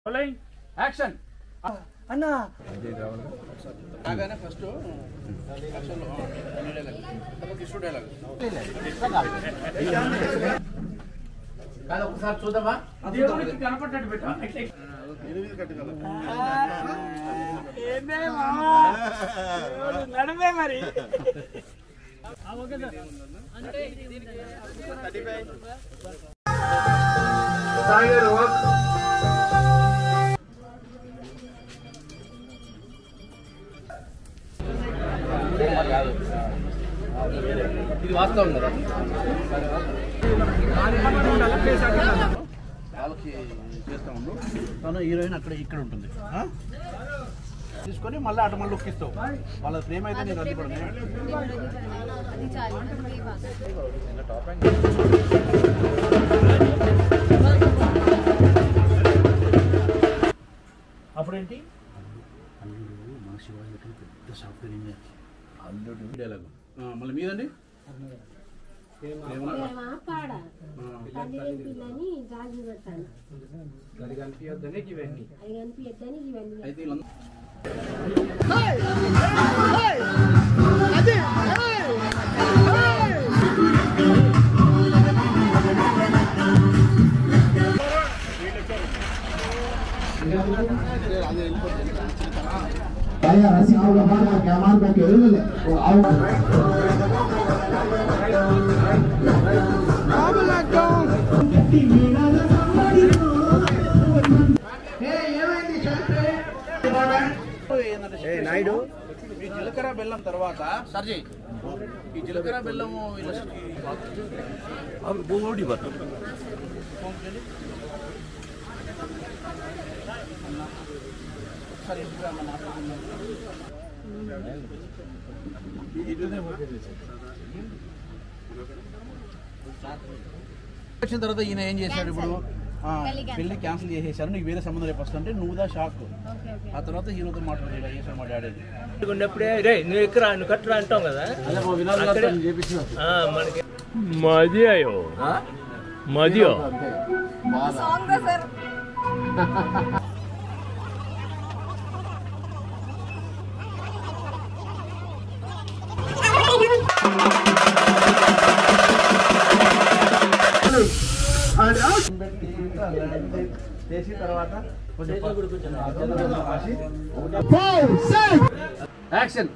action అన్నా రాగానే first కాదు ఒకసారి చూద్దామా కనపడ్డట్టు పెట్టా నడమే మరి ఇది వాస్తవం కదా వాళ్ళకి చేస్తా ఉండు తను హీరోయిన్ అక్కడ ఇక్కడ ఉంటుంది తీసుకొని మళ్ళీ అటు మళ్ళీ ఒక్కిస్తావు వాళ్ళ ప్రేమ అయితే నేను అది కూడా అప్పుడేంటి అల్లుడు మన శివాజీ పెద్ద సాఫ్ట్వేర్ ఇంజనీర్ అల్లుడు డైలాగు మళ్ళీ మీదండి అయితే నాయుడు ఈ జీలకర్ర బెల్లం తర్వాత సర్జీ ఈ జీలకర్ర బెల్లము వచ్చిన తర్వాత ఈయన ఏం చేశాడు ఇప్పుడు పెళ్లి క్యాన్సిల్ చేసేసారు నీకు వేరే సంబంధం రేపు వస్తుంటే నువ్వుదా షాక్ ఆ తర్వాత హీరోతో మాట్లాడేలా చేశాడు మా డాడీ ఉన్నప్పుడే రే నువ్వు ఎక్కరా నువ్వు కట్టరా అంటాం కదా మనకి మదియో మదియో చేసి తర్వాత యాక్షన్